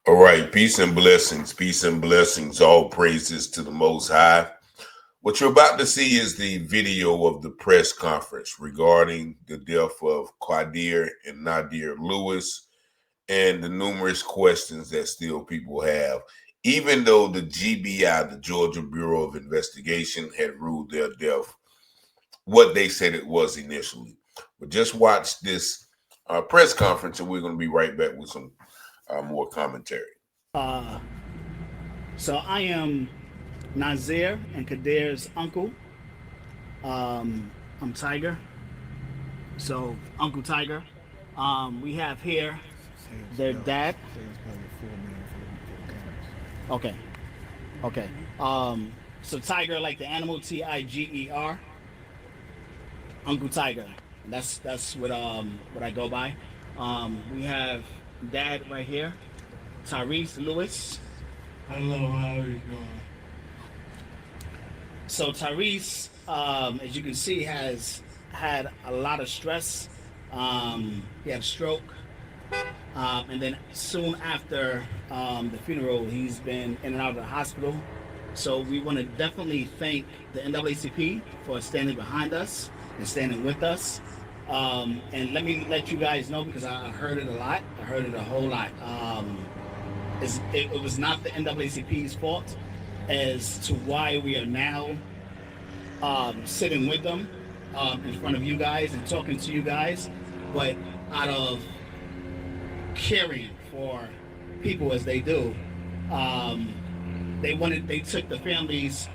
All right, peace and blessings, all praises to the Most High. What you're about to see is the video of the press conference regarding the death of Qaadir and Naadir Lewis and the numerous questions that still people have, even though the GBI, the Georgia Bureau of Investigation, had ruled their death what they said it was initially. But just watch this press conference, and we're going to be right back with some more commentary. Uh, so I am Nazir and Qaadir's uncle. I'm Tiger. So Uncle Tiger. We have here their dad. Okay. Okay. So Tiger, like the animal, Tiger. Uncle Tiger. That's what I go by. We have dad right here, Tyrese Lewis. Hello, how are you doing? So Tyrese, as you can see, has had a lot of stress. He had a stroke, and then soon after the funeral, he's been in and out of the hospital. So we want to definitely thank the NAACP for standing behind us and standing with us. And let me let you guys know, because I heard it a lot. I heard it a whole lot. It was not the NAACP's fault as to why we are now sitting with them in front of you guys and talking to you guys, but out of caring for people as they do, they took the family's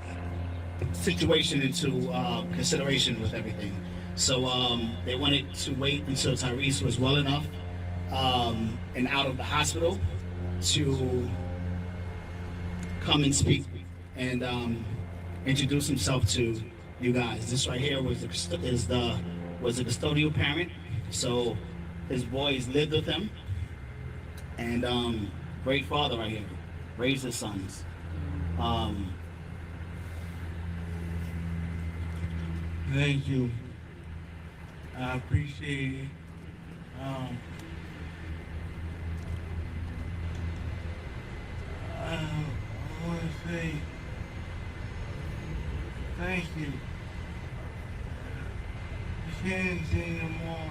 situation into consideration with everything. So they wanted to wait until Tyrese was well enough and out of the hospital to come and speak and introduce himself to you guys. This right here was the custodial parent. So his boys lived with him, and great father right here, raised his sons. Thank you. I appreciate it. I want to say thank you. I can't say no more.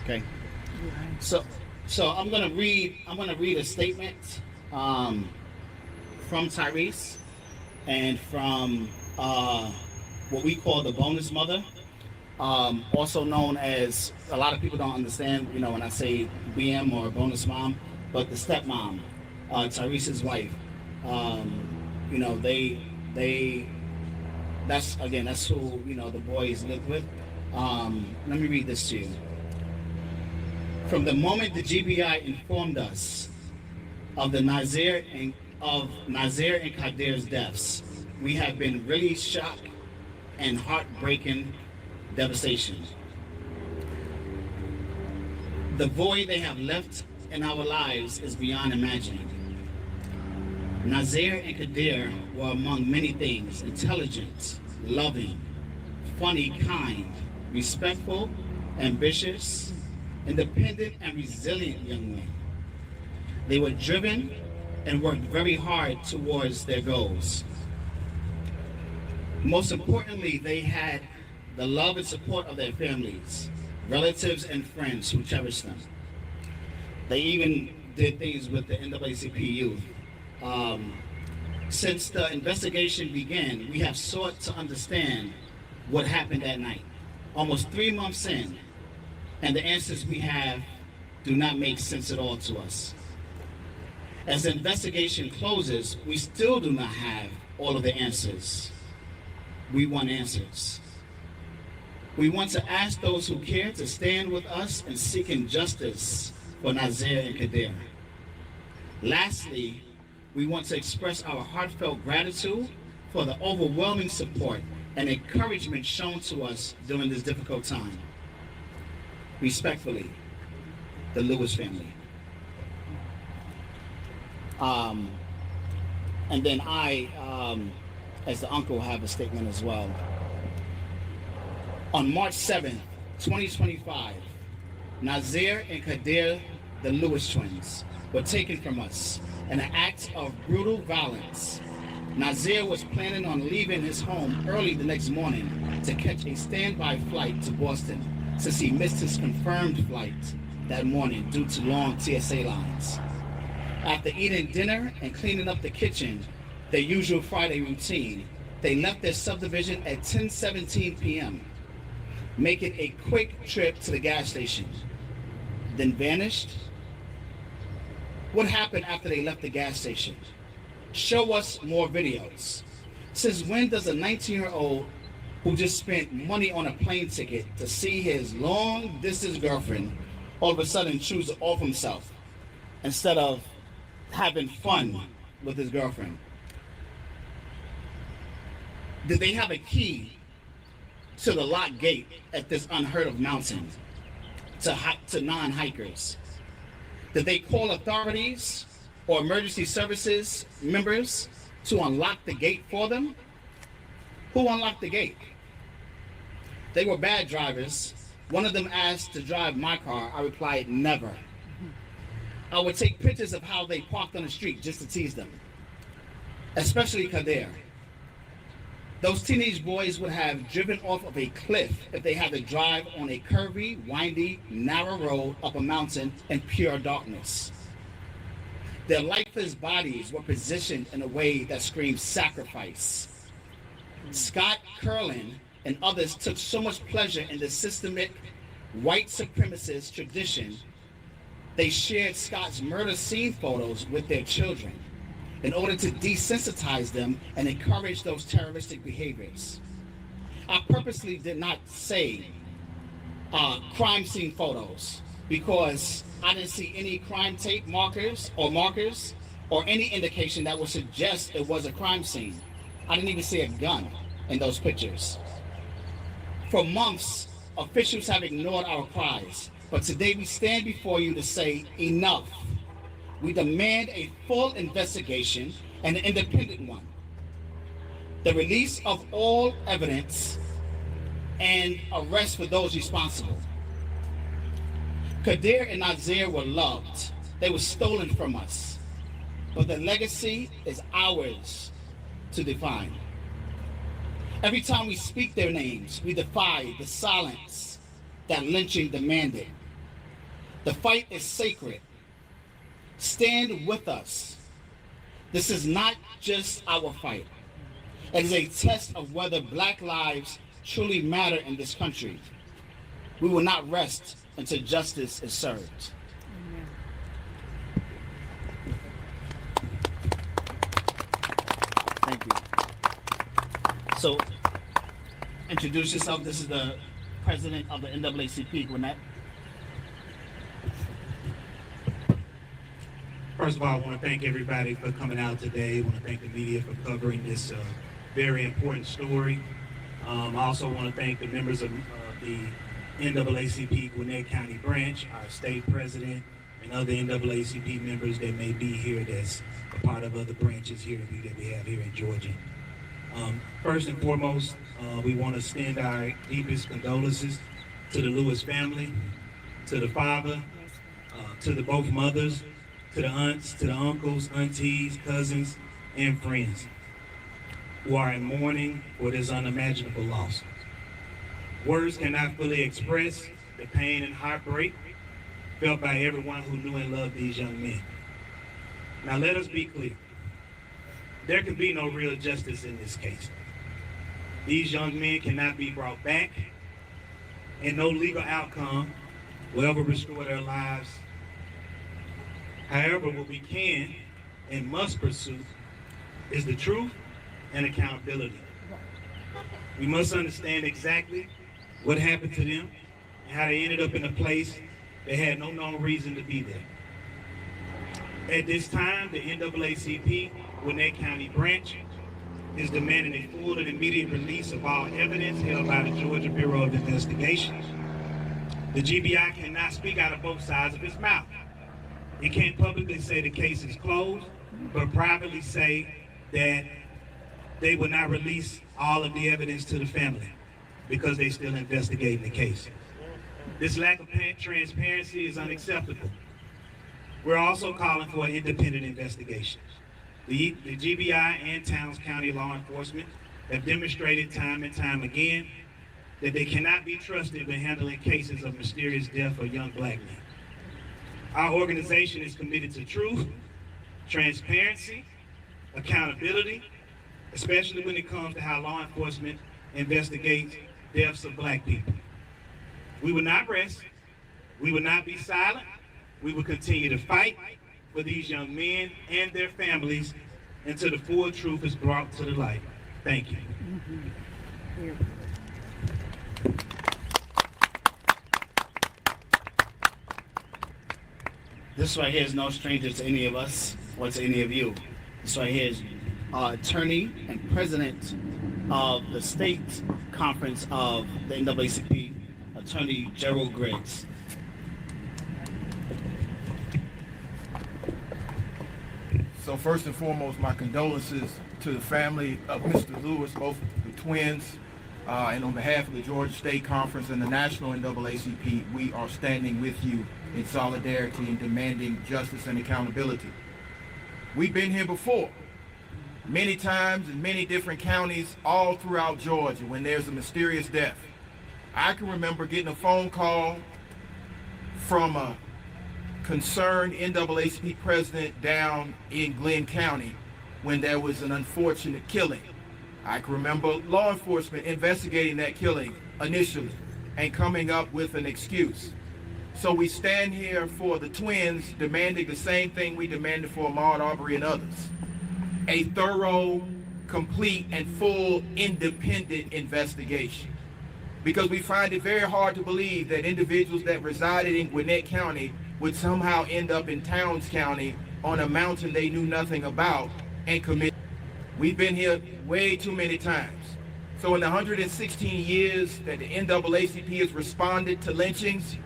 Okay. So I'm gonna read a statement from Tyrese and from what we call the bonus mother, also known as, a lot of people don't understand, when I say BM or bonus mom, but the stepmom, Tyrese's wife. That's who the boys live with. Let me read this to you. From the moment the GBI informed us of Nazir and Qaadir's deaths, we have been really shocked and heartbreaking devastation. The void they have left in our lives is beyond imagining. Nazir and Qaadir were, among many things, intelligent, loving, funny, kind, respectful, ambitious, independent, and resilient young men. They were driven and worked very hard towards their goals. Most importantly, they had the love and support of their families, relatives, and friends who cherished them. They even did things with the NAACP youth. Since the investigation began, we have sought to understand what happened that night, almost 3 months in, and the answers we have do not make sense at all to us. As the investigation closes, we still do not have all of the answers. We want answers. We want to ask those who care to stand with us in seeking justice for Nazir and Qaadir. Lastly, we want to express our heartfelt gratitude for the overwhelming support and encouragement shown to us during this difficult time. Respectfully, the Lewis family. And then I, as the uncle, have a statement as well. On March 7th, 2025, Nazir and Qaadir, the Lewis twins, were taken from us in an act of brutal violence. Nazir was planning on leaving his home early the next morning to catch a standby flight to Boston, since he missed his confirmed flight that morning due to long TSA lines. After eating dinner and cleaning up the kitchen, their usual Friday routine, they left their subdivision at 10:17 p.m., making a quick trip to the gas station, then vanished. What happened after they left the gas station? Show us more videos. Since when does a 19-year-old who just spent money on a plane ticket to see his long-distance girlfriend all of a sudden choose to off himself instead of having fun with his girlfriend? Did they have a key to the lock gate at this unheard of mountain to non-hikers? Did they call authorities or emergency services members to unlock the gate for them? Who unlocked the gate? They were bad drivers. One of them asked to drive my car. I replied, never. I would take pictures of how they parked on the street just to tease them, especially Qaadir. Those teenage boys would have driven off of a cliff if they had to drive on a curvy, windy, narrow road up a mountain in pure darkness. Their lifeless bodies were positioned in a way that screamed sacrifice. Scott Curlin and others took so much pleasure in the systemic white supremacist tradition, they shared Scott's murder scene photos with their children in order to desensitize them and encourage those terroristic behaviors. I purposely did not say crime scene photos because I didn't see any crime tape markers or any indication that would suggest it was a crime scene. I didn't even see a gun in those pictures. For months, officials have ignored our cries, but today we stand before you to say enough. We demand a full investigation and an independent one. The release of all evidence and arrest for those responsible. Qaadir and Nazir were loved. They were stolen from us. But the legacy is ours to define. Every time we speak their names, we defy the silence that lynching demanded. The fight is sacred. Stand with us. This is not just our fight. It is a test of whether Black lives truly matter in this country. We will not rest until justice is served. Thank you. So, introduce yourself. This is the president of the NAACP, Gwinnett. First of all, I want to thank everybody for coming out today. I want to thank the media for covering this very important story. I also want to thank the members of the NAACP Gwinnett County branch, our state president, and other NAACP members that may be here that's a part of other branches here that we have here in Georgia. First and foremost, we want to extend our deepest condolences to the Lewis family, to the father, to the both mothers, to the aunts, to the uncles, aunties, cousins, and friends who are in mourning for this unimaginable loss. Words cannot fully express the pain and heartbreak felt by everyone who knew and loved these young men. Now let us be clear. There can be no real justice in this case. These young men cannot be brought back, and no legal outcome will ever restore their lives. However, what we can and must pursue is the truth and accountability. We must understand exactly what happened to them and how they ended up in a place they had no known reason to be there. At this time, the NAACP Gwinnett County branch is demanding a full and immediate release of all evidence held by the Georgia Bureau of Investigation. The GBI cannot speak out of both sides of its mouth. It can't publicly say the case is closed, but privately say that they will not release all of the evidence to the family because they're still investigating the case. This lack of transparency is unacceptable. We're also calling for an independent investigation. The GBI and Towns County law enforcement have demonstrated time and time again that they cannot be trusted when handling cases of mysterious death of young black men. Our organization is committed to truth, transparency, accountability, especially when it comes to how law enforcement investigates deaths of black people. We will not rest. We will not be silent. We will continue to fight for these young men and their families until the full truth is brought to the light. Thank you. This right here is no stranger to any of us or to any of you. This right here is attorney and president of the state conference of the NAACP, Attorney Gerald Griggs. So first and foremost, my condolences to the family of Mr. Lewis, both the twins, and on behalf of the Georgia State Conference and the National NAACP, we are standing with you in solidarity and demanding justice and accountability. We've been here before, many times in many different counties all throughout Georgia when there's a mysterious death. I can remember getting a phone call from a concerned NAACP president down in Glenn County when there was an unfortunate killing. I can remember law enforcement investigating that killing initially and coming up with an excuse. So we stand here for the twins demanding the same thing we demanded for Ahmaud Arbery and others. A thorough, complete, and full independent investigation. Because we find it very hard to believe that individuals that resided in Gwinnett County would somehow end up in Towns County on a mountain they knew nothing about and commit. We've been here way too many times. So in the 116 years that the NAACP has responded to lynchings,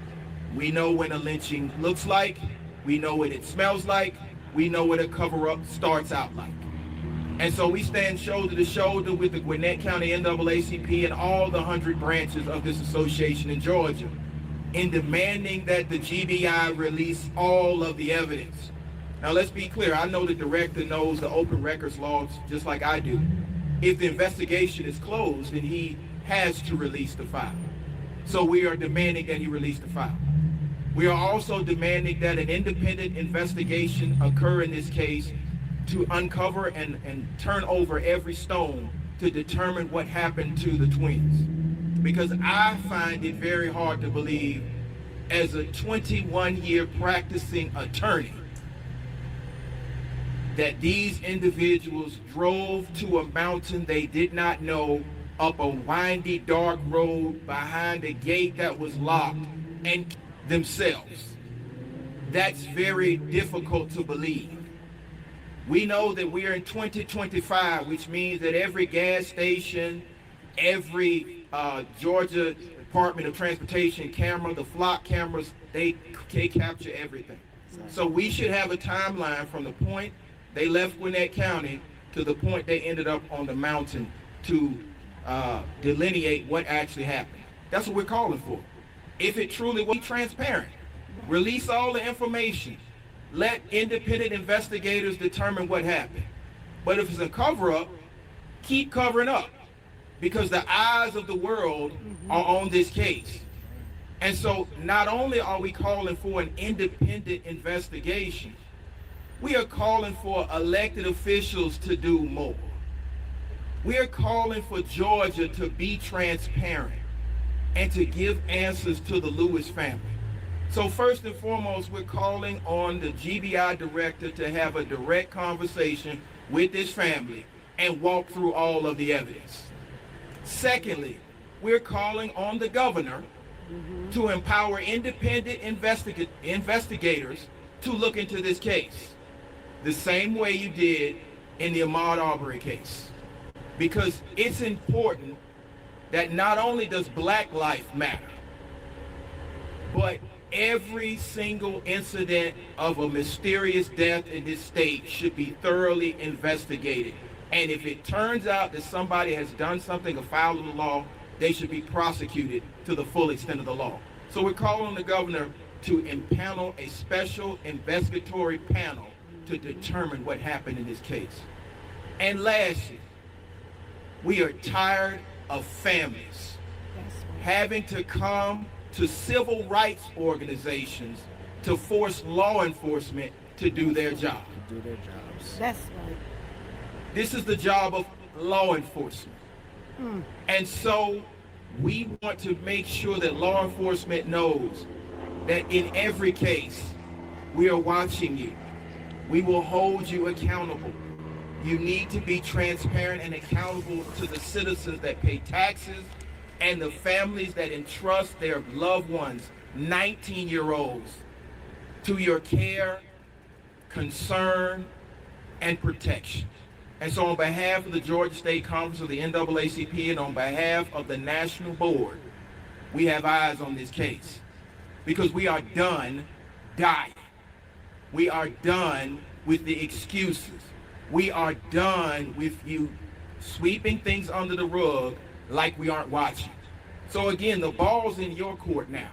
we know what a lynching looks like, we know what it smells like, we know what a cover-up starts out like. And so we stand shoulder to shoulder with the Gwinnett County NAACP and all the 100 branches of this association in Georgia in demanding that the GBI release all of the evidence. Now let's be clear, I know the director knows the open records laws just like I do. If the investigation is closed, then he has to release the file. So we are demanding that he release the file. We are also demanding that an independent investigation occur in this case to uncover and turn over every stone to determine what happened to the twins. Because I find it very hard to believe, as a 21-year practicing attorney, that these individuals drove to a mountain they did not know, up a windy, dark road behind a gate that was locked, and themselves. That's very difficult to believe. We know that we are in 2025, which means that every gas station, every Georgia Department of Transportation camera, the flock cameras, they capture everything. So we should have a timeline from the point they left Gwinnett County to the point they ended up on the mountain to delineate what actually happened. That's what we're calling for. If it truly was transparent, release all the information. Let independent investigators determine what happened. But if it's a cover-up, keep covering up, because the eyes of the world are on this case. And so not only are we calling for an independent investigation, we are calling for elected officials to do more. We are calling for Georgia to be transparent and to give answers to the Lewis family. So first and foremost, we're calling on the GBI director to have a direct conversation with this family and walk through all of the evidence. Secondly, we're calling on the governor to empower independent investigators to look into this case, the same way you did in the Ahmaud Arbery case. Because it's important that not only does Black life matter, but every single incident of a mysterious death in this state should be thoroughly investigated. And if it turns out that somebody has done something afoul of the law, they should be prosecuted to the full extent of the law. So we're calling on the governor to impanel a special investigatory panel to determine what happened in this case. And lastly, we are tired of families having to come to civil rights organizations to force law enforcement to do their job. That's right. This is the job of law enforcement. And so we want to make sure that law enforcement knows that in every case, we are watching you. We will hold you accountable. You need to be transparent and accountable to the citizens that pay taxes and the families that entrust their loved ones, 19-year-olds, to your care, concern, and protection. And so on behalf of the Georgia State Conference of the NAACP and on behalf of the National Board, we have eyes on this case because we are done dying. We are done with the excuses. We are done with you sweeping things under the rug like we aren't watching. So again, the ball's in your court now.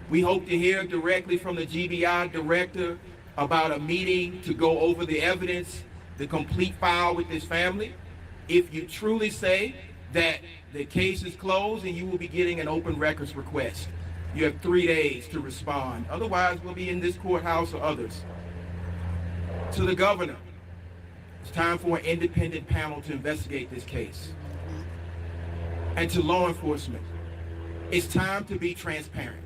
We hope to hear directly from the GBI director about a meeting to go over the evidence, the complete file with this family. If you truly say that the case is closed, and you will be getting an open records request. You have 3 days to respond. Otherwise, we'll be in this courthouse or others. To the governor, it's time for an independent panel to investigate this case. And to law enforcement, it's time to be transparent.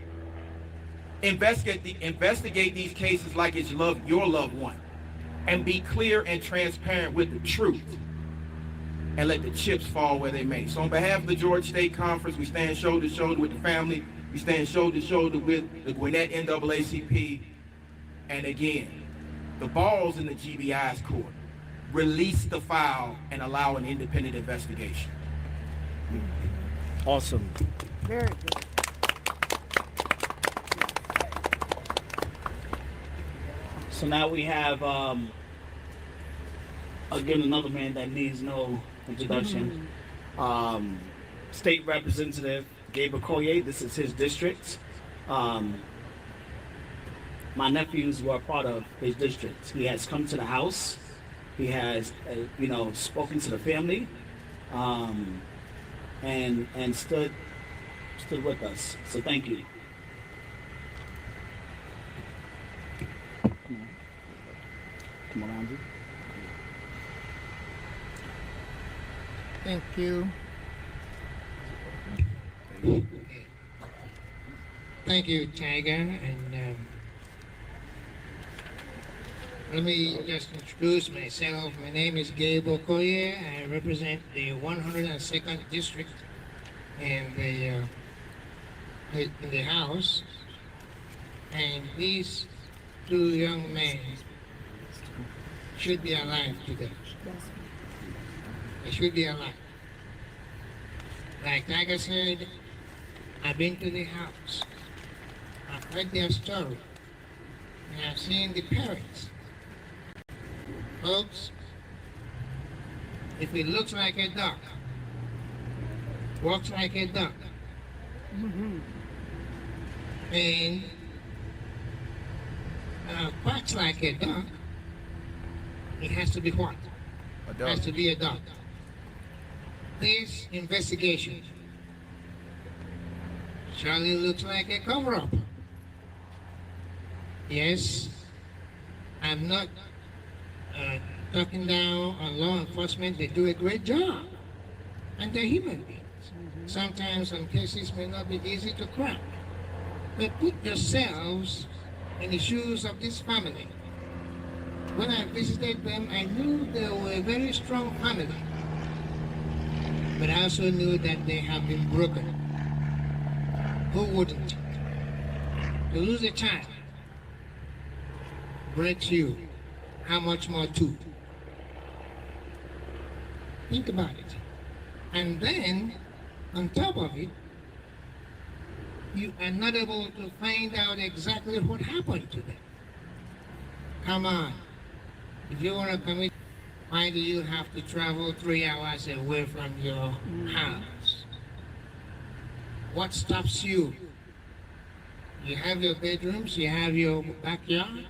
Investigate these cases like it's your loved one. And be clear and transparent with the truth. And let the chips fall where they may. So on behalf of the Georgia State Conference, we stand shoulder to shoulder with the family. We stand shoulder to shoulder with the Gwinnett NAACP. And again, the ball's in the GBI's court. Release the file and allow an independent investigation. Awesome. Very good. So now we have again another man that needs no introduction. State Representative Gabriel Collier. This is his district. My nephews were a part of his district. He has come to the house. He has, spoken to the family, and stood with us. So thank you. Come on, Andrew. Thank you. Thank you, Tiger. And let me just introduce myself. My name is Gabriel Collier. I represent the 102nd District in the House. And these two young men should be alive today. They should be alive. Like Tiger said, I've been to the house. I've heard their story. And I've seen the parents. Folks, if it looks like a duck, walks like a duck, and quacks like a duck, it has to be what? It has to be a duck. This investigation surely looks like a cover-up. Yes, I'm not talking down on law enforcement. They do a great job, and they're human beings. Sometimes some cases may not be easy to crack, but put yourselves in the shoes of this family. When I visited them, I knew they were a very strong family, but I also knew that they have been broken. Who wouldn't? To lose a child breaks you. How much more two? Think about it. And then, on top of it, you are not able to find out exactly what happened to them. Come on. If you want to commit, why do you have to travel 3 hours away from your house? What stops you You have your bedrooms, you have your backyard.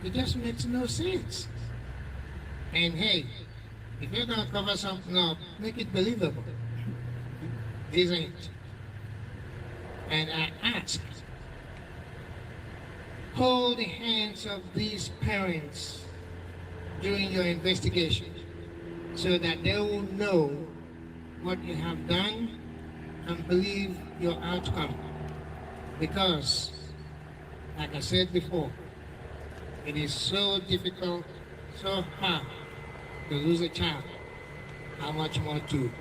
It just makes no sense. And hey, if you're gonna cover something up, make it believable. This ain't. And I ask, hold the hands of these parents during your investigation so that they will know what you have done and believe your outcome. Because, like I said before, it is so difficult, so hard to lose a child. How much more to,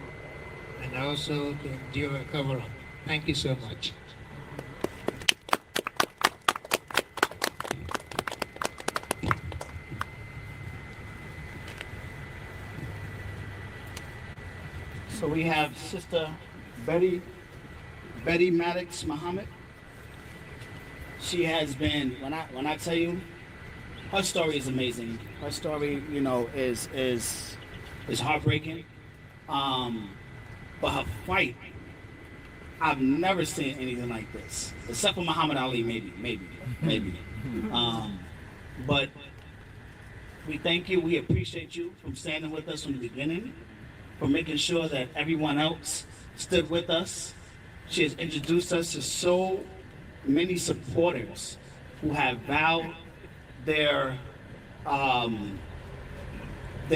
and also to endure a cover-up. Thank you so much. So we have Sister Betty Maddox Muhammad. She has been, when I tell you, her story is amazing. Her story, is heartbreaking. But her fight, I've never seen anything like this, except for Muhammad Ali, maybe. But we thank you. We appreciate you from standing with us from the beginning, for making sure that everyone else stood with us. She has introduced us to so many supporters who have vowed their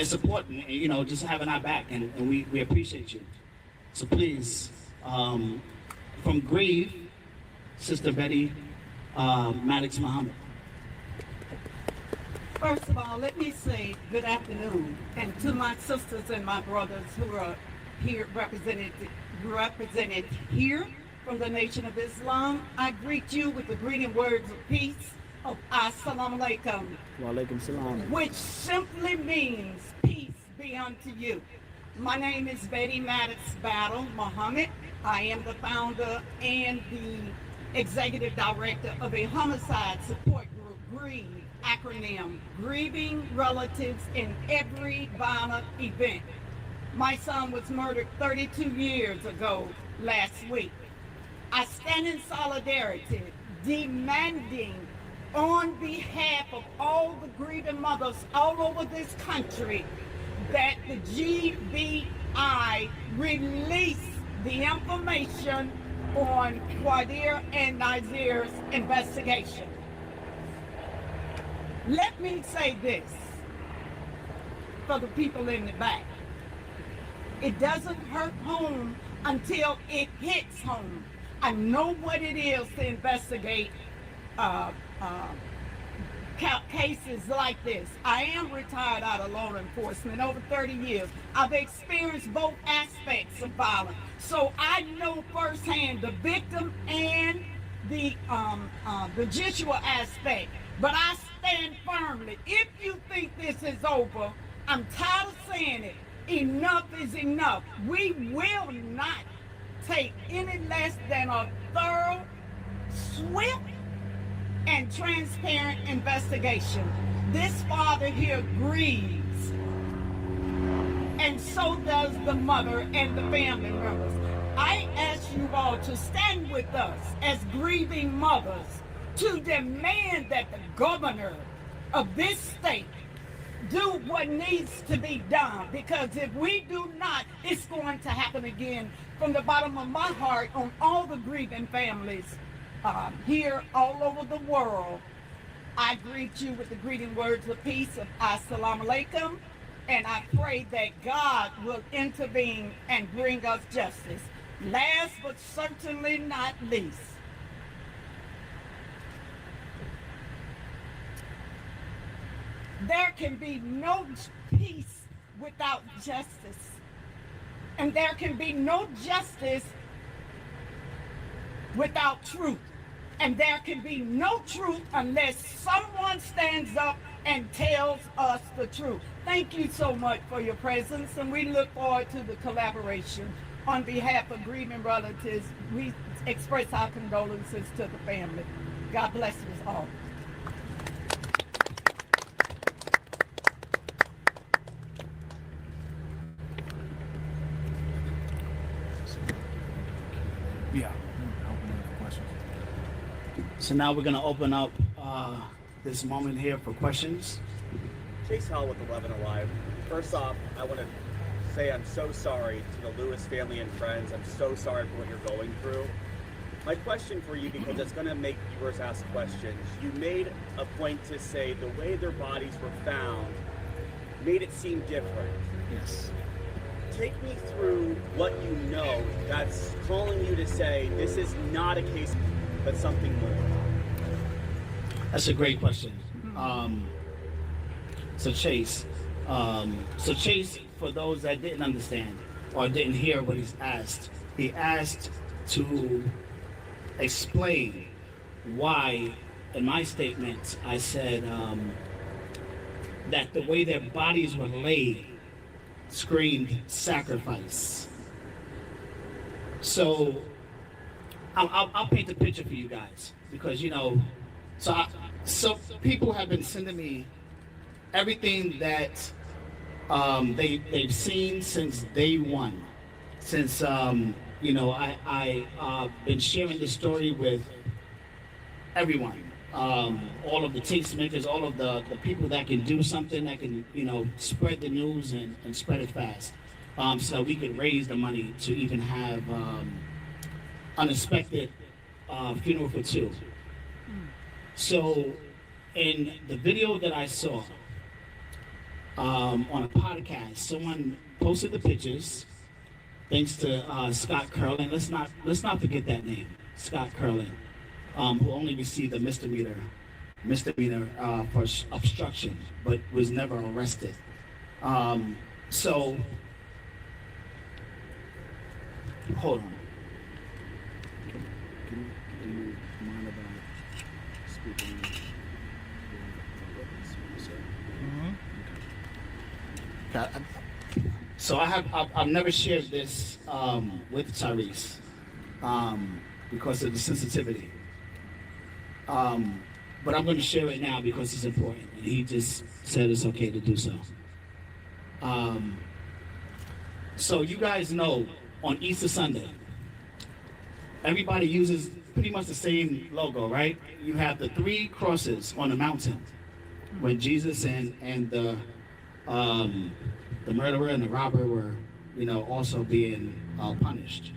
support and just having our back, and we appreciate you. So please, from Grieve, Sister Betty Maddox Muhammad. First of all, let me say good afternoon, and to my sisters and my brothers who are here represented here from the Nation of Islam. I greet you with the greeting words of peace of Assalamu alaikum, Wa alaikum salam. which simply means peace be unto you. My name is Betty Maddox Battle Muhammad. I am the founder and the executive director of a homicide support group, GRIEVE, acronym, Grieving Relatives in Every Violent Event. My son was murdered 32 years ago last week. I stand in solidarity, demanding on behalf of all the grieving mothers all over this country that the GBI release the information on Qaadir and Naadir's investigation. Let me say this for the people in the back. It doesn't hurt home until it hits home. I know what it is to investigate cases like this. I am retired out of law enforcement over 30 years. I've experienced both aspects of violence. So I know firsthand the victim and the judicial aspect. But I stand firmly. If you think this is over, I'm tired of saying it. Enough is enough. We will not take any less than a thorough, swift, and transparent investigation. This father here grieves, and so does the mother and the family members. I ask you all to stand with us as grieving mothers to demand that the governor of this state do what needs to be done, because if we do not, it's going to happen again. From the bottom of my heart, on all the grieving families here all over the world, I greet you with the greeting words of peace of Assalamu alaikum, and I pray that God will intervene and bring us justice. Last but certainly not least, there can be no peace without justice. And there can be no justice without truth. And there can be no truth unless someone stands up and tells us the truth. Thank you so much for your presence, and we look forward to the collaboration. On behalf of grieving relatives, we express our condolences to the family. God bless us all. Yeah. Open it up for questions. So now we're going to open up this moment here for questions. Chase Hall with 11 Alive. First off, I want to say I'm so sorry to the Lewis family and friends. I'm so sorry for what you're going through. My question for you, because it's going to make viewers ask questions, you made a point to say the way their bodies were found made it seem different. Yes. Take me through what you know that's calling you to say this is not a case, but something more. That's a great question. So Chase, for those that didn't understand or didn't hear what he asked to explain why, in my statement, I said that the way their bodies were laid screamed sacrifice. So I'll paint the picture for you guys, because so people have been sending me everything that they've seen since day one. Since I've been sharing this story with everyone, all of the tastemakers, all of the people that can do something that can spread the news and spread it fast, so we could raise the money to even have unexpected funeral for two. So in the video that I saw on a podcast, someone posted the pictures. Thanks to Scott Curlin. Let's not forget that name, Scott Curlin, who only received a misdemeanor for obstruction, but was never arrested. So hold on. Can you mind about speaking? So I've never shared this with Tyrese because of the sensitivity. But I'm going to share it now because it's important. And he just said it's okay to do so. So you guys know, on Easter Sunday, everybody uses pretty much the same logo, right? You have the 3 crosses on the mountain when Jesus and the murderer and the robber were, also being punished.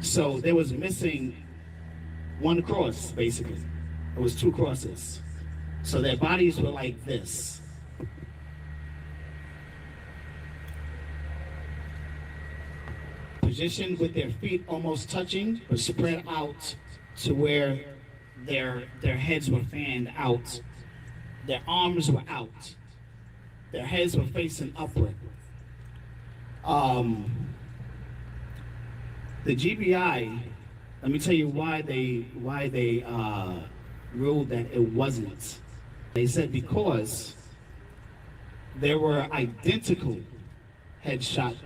So there was missing 1 cross, basically. It was 2 crosses. So their bodies were like this. Positioned with their feet almost touching, but spread out to where their heads were fanned out. Their arms were out. Their heads were facing upward. The GBI, let me tell you why they ruled that it wasn't. They said because there were identical headshot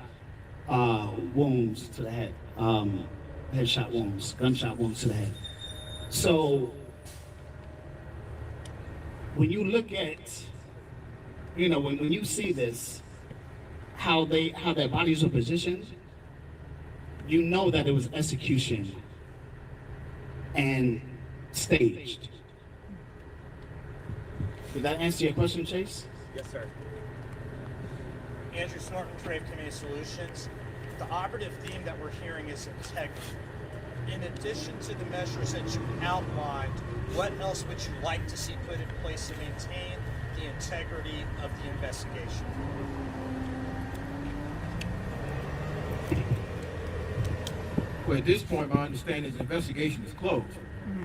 wounds to the head, gunshot wounds to the head. So when you look at, when you see this, how their bodies were positioned, you know that it was execution and staged. Did that answer your question, Chase? Yes, sir. Andrew Snorton, Trade Community Solutions. The operative theme that we're hearing is integrity. In addition to the measures that you outlined, what else would you like to see put in place to maintain the integrity of the investigation? Well, at this point, my understanding is the investigation is closed.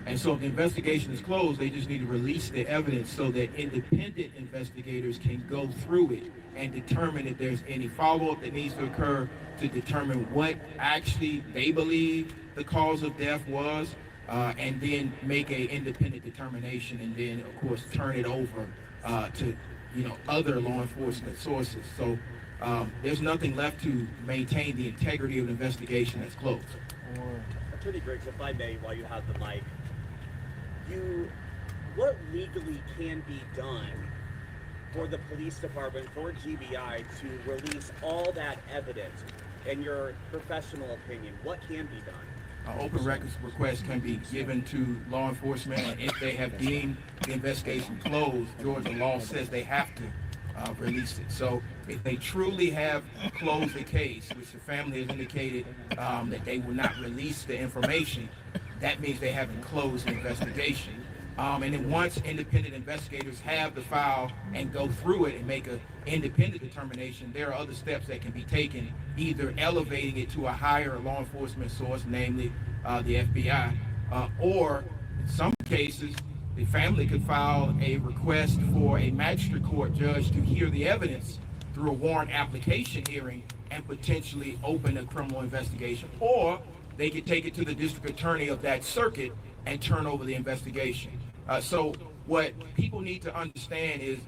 And so if the investigation is closed, they just need to release the evidence so that independent investigators can go through it and determine if there's any follow-up that needs to occur to determine what actually they believe the cause of death was, and then make an independent determination, and then, of course, turn it over to other law enforcement sources. So there's nothing left to maintain the integrity of the investigation that's closed. Attorney Griggs, if I may, while you have the mic, what legally can be done for the police department, for GBI, to release all that evidence? In your professional opinion, what can be done? Open records requests can be given to law enforcement, and if they have deemed the investigation closed, Georgia law says they have to release it. So if they truly have closed the case, which the family has indicated that they will not release the information, that means they haven't closed the investigation. And then once independent investigators have the file and go through it and make an independent determination, there are other steps that can be taken, either elevating it to a higher law enforcement source, namely the FBI, or in some cases, the family could file a request for a magistrate court judge to hear the evidence through a warrant application hearing and potentially open a criminal investigation. Or they could take it to the district attorney of that circuit and turn over the investigation. So what people need to understand is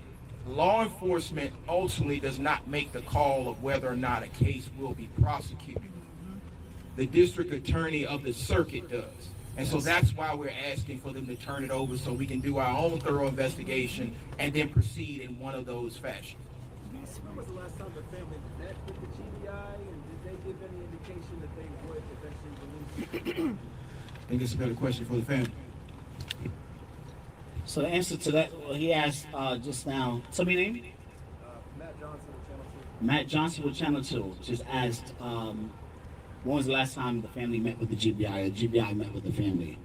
law enforcement ultimately does not make the call of whether or not a case will be prosecuted. The district attorney of the circuit does. And so that's why we're asking for them to turn it over so we can do our own thorough investigation and then proceed in one of those fashions. When was the last time the family met with the GBI, and did they give any indication that they would eventually release? I think it's a better question for the family. So the answer to that, well, he asked just now, tell me your name? Matt Johnson with Channel 2. Matt Johnson with Channel 2 just asked, when was the last time the family met with the GBI, or the GBI met with the family?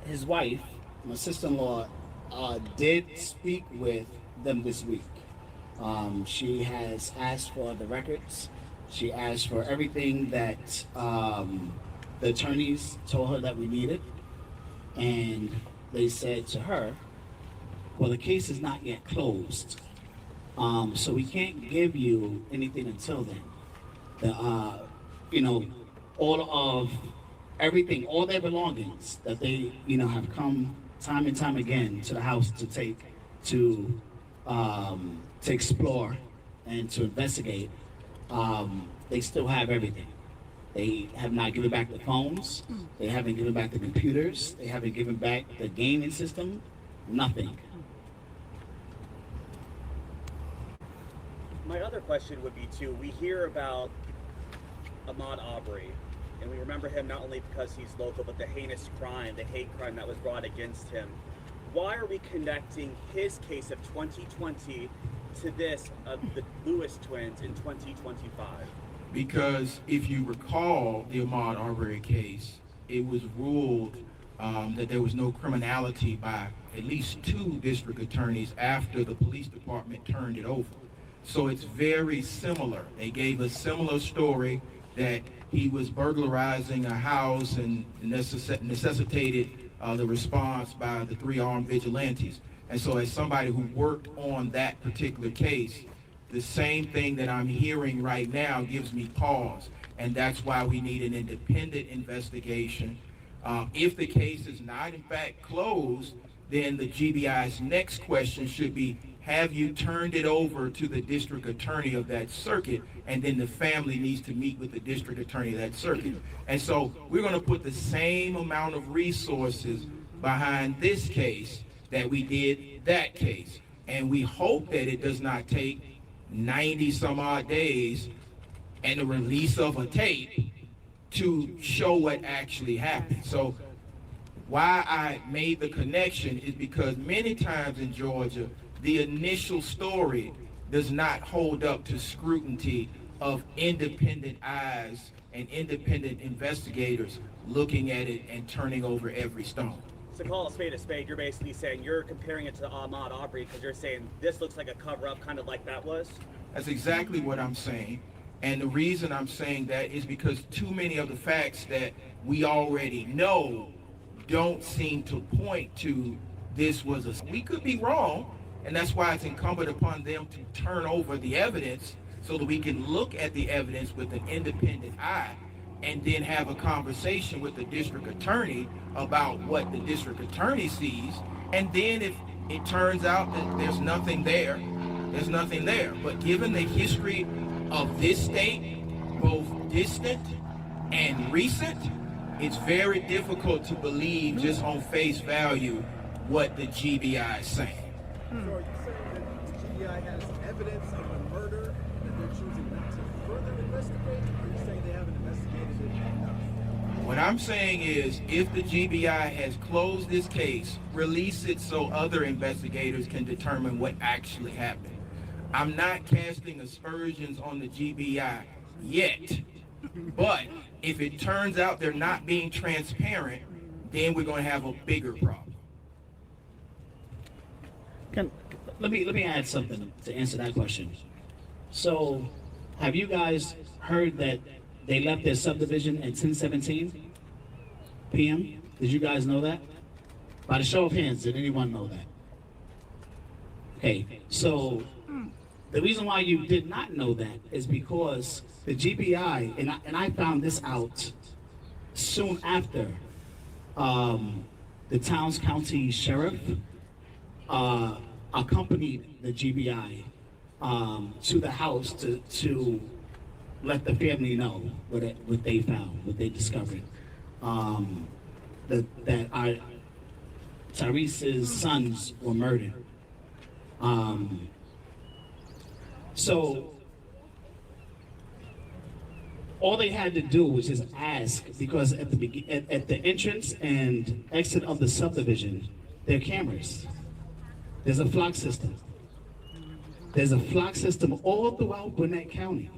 His wife, my sister-in-law, did speak with them this week. She has asked for the records. She asked for everything that the attorneys told her that we needed. And they said to her, well, the case is not yet closed. So we can't give you anything until then. All of everything, all their belongings that they, have come time and time again to the house to take, to explore and to investigate, they still have everything. They have not given back the phones. They haven't given back the computers. They haven't given back the gaming system. Nothing. My other question would be too, we hear about Ahmaud Arbery, and we remember him not only because he's local, but the heinous crime, the hate crime that was brought against him. Why are we connecting his case of 2020 to this of the Lewis twins in 2025? Because if you recall the Ahmaud Arbery case, it was ruled that there was no criminality by at least 2 district attorneys after the police department turned it over. So it's very similar. They gave a similar story that he was burglarizing a house and necessitated the response by the 3 armed vigilantes. And so as somebody who worked on that particular case, the same thing that I'm hearing right now gives me pause. And that's why we need an independent investigation. If the case is not in fact closed, then the GBI's next question should be, have you turned it over to the district attorney of that circuit? And then the family needs to meet with the district attorney of that circuit. And so we're going to put the same amount of resources behind this case that we did that case. And we hope that it does not take 90 some odd days and the release of a tape to show what actually happened. So why I made the connection is because many times in Georgia, the initial story does not hold up to scrutiny of independent eyes and independent investigators looking at it and turning over every stone. To call a spade, you're basically saying you're comparing it to Ahmaud Arbery because you're saying this looks like a cover-up, kind of like that was? That's exactly what I'm saying. And the reason I'm saying that is because too many of the facts that we already know don't seem to point to this was a... We could be wrong, and that's why it's incumbent upon them to turn over the evidence so that we can look at the evidence with an independent eye and then have a conversation with the district attorney about what the district attorney sees. And then if it turns out that there's nothing there, there's nothing there. But given the history of this state, both distant and recent, it's very difficult to believe just on face value what the GBI is saying. So are you saying that the GBI has evidence of a murder that they're choosing not to What I'm saying is, if the GBI has closed this case, release it so other investigators can determine what actually happened. I'm not casting aspersions on the GBI yet, but if it turns out they're not being transparent, then we're going to have a bigger problem. Let me add something to answer that question. So, have you guys heard that they left their subdivision at 10:17 p.m.? Did you guys know that? By the show of hands, did anyone know that? Okay, so the reason why you did not know that is because the GBI, and I found this out soon after the Towns County Sheriff accompanied the GBI to the house to let the family know what they found, what they discovered. That Tyrese's sons were murdered. So all they had to do was just ask, because at the entrance and exit of the subdivision, there are cameras. There's a flock system. There's a flock system all throughout Gwinnett County.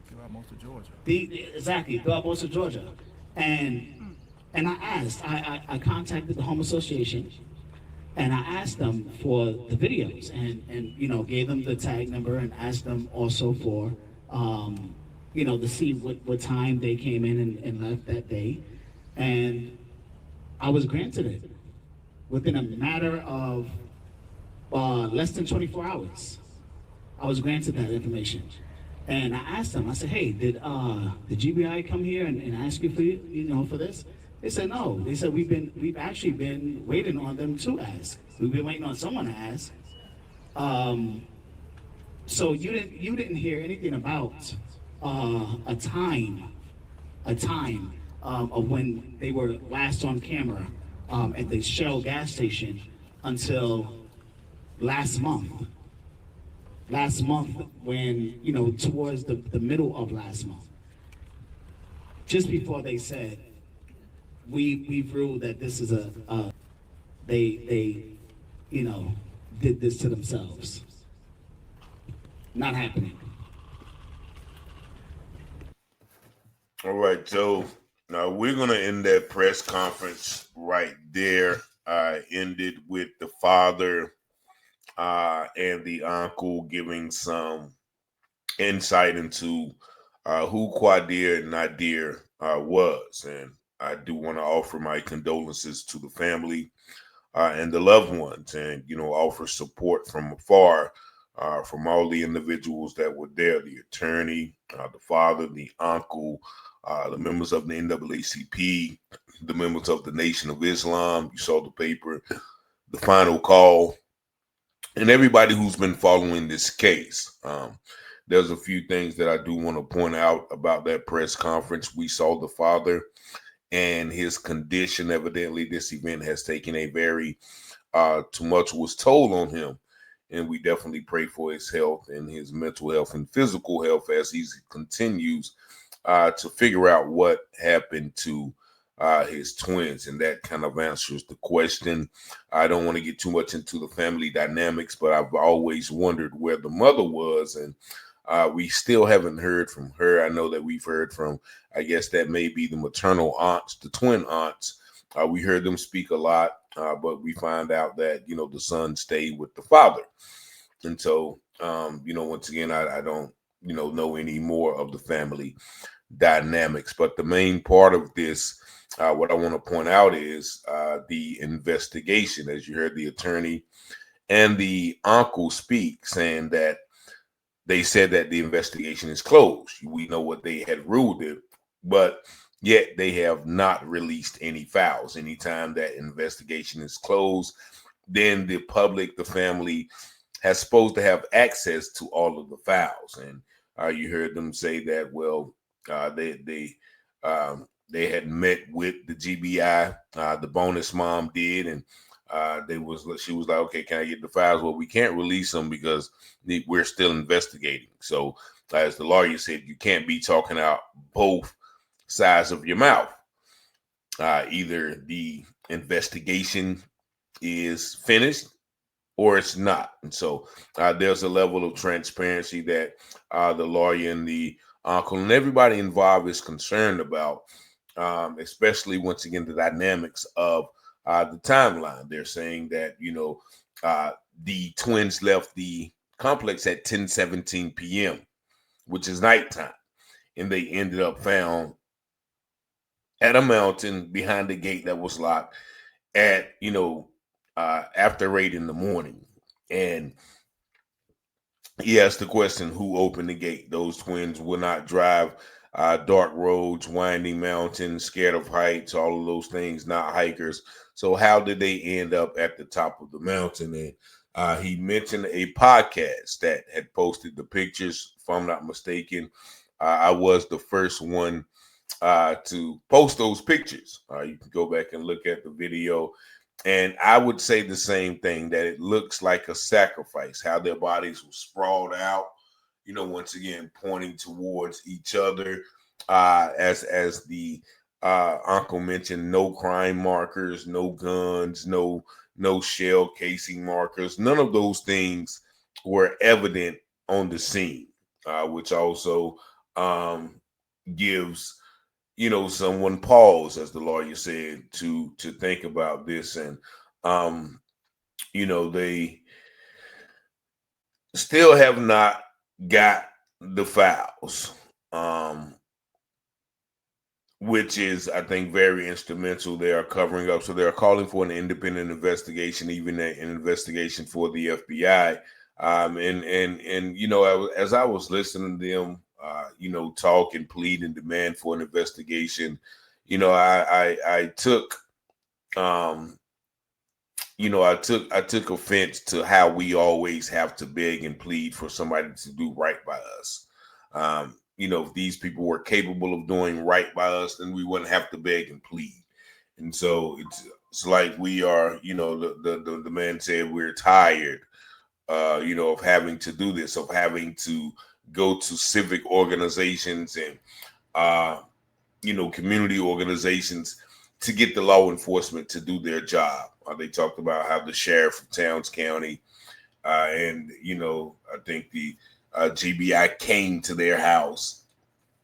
Throughout most of Georgia. Exactly, throughout most of Georgia. And I asked, I contacted the Home Association, and I asked them for the videos, and gave them the tag number, and asked them also for to see what time they came in and left that day. And I was granted it within a matter of less than 24 hours. I was granted that information. And I asked them, I said, hey, did the GBI come here and ask you for this? They said no. They said we've actually been waiting on them to ask. We've been waiting on someone to ask. So you didn't hear anything about a time of when they were last on camera at the Shell gas station until last month. Last month, when towards the middle of last month, just before they said we've ruled that this is they did this to themselves. Not happening. All right, so now we're going to end that press conference right there. I ended with the father and the uncle giving some insight into who Qaadir and Naadir was. And I do want to offer my condolences to the family and the loved ones, and offer support from afar from all the individuals that were there: the attorney, the father, the uncle, the members of the NAACP, the members of the Nation of Islam. You saw the paper, the final call, and everybody who's been following this case. There's a few things that I do want to point out about that press conference. We saw the father and his condition. Evidently, this event has taken a very tumultuous toll on him. And we definitely pray for his health and his mental health and physical health as he continues to figure out what happened to his twins. And that kind of answers the question. I don't want to get too much into the family dynamics, but I've always wondered where the mother was. And we still haven't heard from her. I know that we've heard from, I guess that may be the maternal aunts, the twin aunts. We heard them speak a lot, but we find out that, the son stayed with the father. And so, once again, I don't, know any more of the family dynamics. But the main part of this, what I want to point out is the investigation. As you heard the attorney and the uncle speak, saying that they said that the investigation is closed. We know what they had ruled it, but yet they have not released any files. Anytime that investigation is closed, then the public, the family, has supposed to have access to all of the files. And you heard them say that, well, they had met with the GBI, the bonus mom did, and she was like, okay, can I get the files? Well, we can't release them because we're still investigating. So as the lawyer said, you can't be talking out both sides of your mouth. either the investigation is finished or it's not. And so there's a level of transparency that the lawyer and the uncle and everybody involved is concerned about, especially once again the dynamics of the timeline. They're saying that the twins left the complex at 10:17 p.m., which is nighttime, and they ended up found at a mountain behind the gate that was locked at after 8 in the morning. And he asked the question, who opened the gate? Those twins will not drive dark roads, winding mountains, scared of heights, all of those things, not hikers. So how did they end up at the top of the mountain? And he mentioned a podcast that had posted the pictures. If I'm not mistaken, I was the first one to post those pictures. You can go back and look at the video. And I would say the same thing, that it looks like a sacrifice, how their bodies were sprawled out, once again, pointing towards each other. As the uncle mentioned, no crime markers, no guns, no shell casing markers. None of those things were evident on the scene, which also gives someone pause, as the lawyer said, to think about this. And they still have not got the files, which is, I think, very instrumental. They are covering up, so they're calling for an independent investigation, even an investigation for the FBI. As I was listening to them talk and plead and demand for an investigation, I took I took offense to how we always have to beg and plead for somebody to do right by us. If these people were capable of doing right by us, then we wouldn't have to beg and plead. And so it's like we are, the man said, we're tired of having to do this, of having to go to civic organizations and, community organizations to get the law enforcement to do their job. They talked about how the sheriff of Towns County and, I think the GBI came to their house,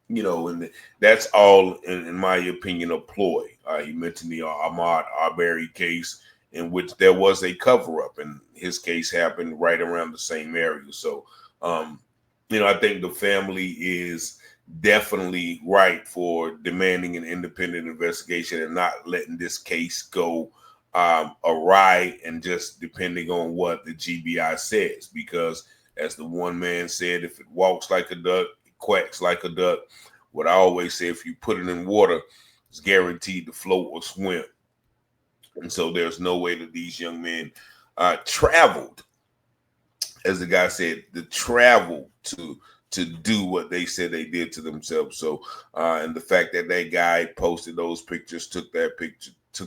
and that's all, in my opinion, a ploy. He mentioned the Ahmaud Arbery case, in which there was a cover-up, and his case happened right around the same area. So, I think the family is definitely right for demanding an independent investigation and not letting this case go awry and just depending on what the GBI says. Because, as the one man said, if it walks like a duck, it quacks like a duck. What I always say, if you put it in water, it's guaranteed to float or swim. And so there's no way that these young men traveled, as the guy said, the travel to do what they said they did to themselves. So, and the fact that that guy posted those pictures, took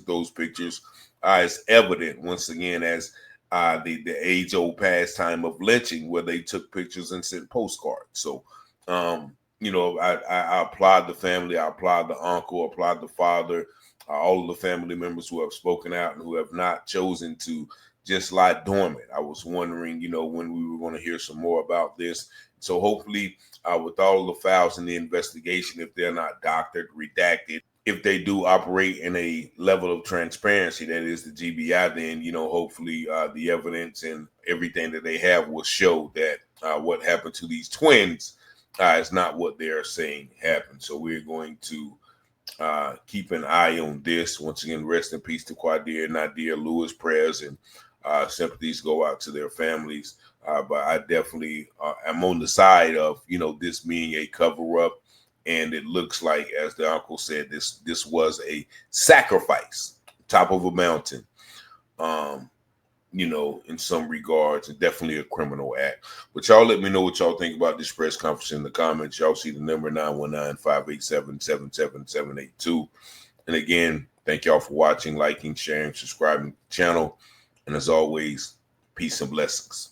those pictures, is evident once again as the age-old pastime of lynching, where they took pictures and sent postcards. So, I applaud the family, I applaud the uncle, I applaud the father, all of the family members who have spoken out and who have not chosen to just lie dormant. I was wondering, when we were going to hear some more about this. So hopefully, with all of the files in the investigation, if they're not doctored, redacted, if they do operate in a level of transparency, that is the GBI, then, hopefully the evidence and everything that they have will show that what happened to these twins is not what they're saying happened. So we're going to keep an eye on this. Once again, rest in peace to Qaadir and Naadir Lewis. Prayers and sympathies go out to their families. But I definitely am on the side of, this being a cover up. And it looks like, as the uncle said, this was a sacrifice, top of a mountain, in some regards, and definitely a criminal act. But y'all let me know what y'all think about this press conference in the comments. Y'all see the number 919-587-77782. And again, thank y'all for watching, liking, sharing, subscribing to the channel. And as always, peace and blessings.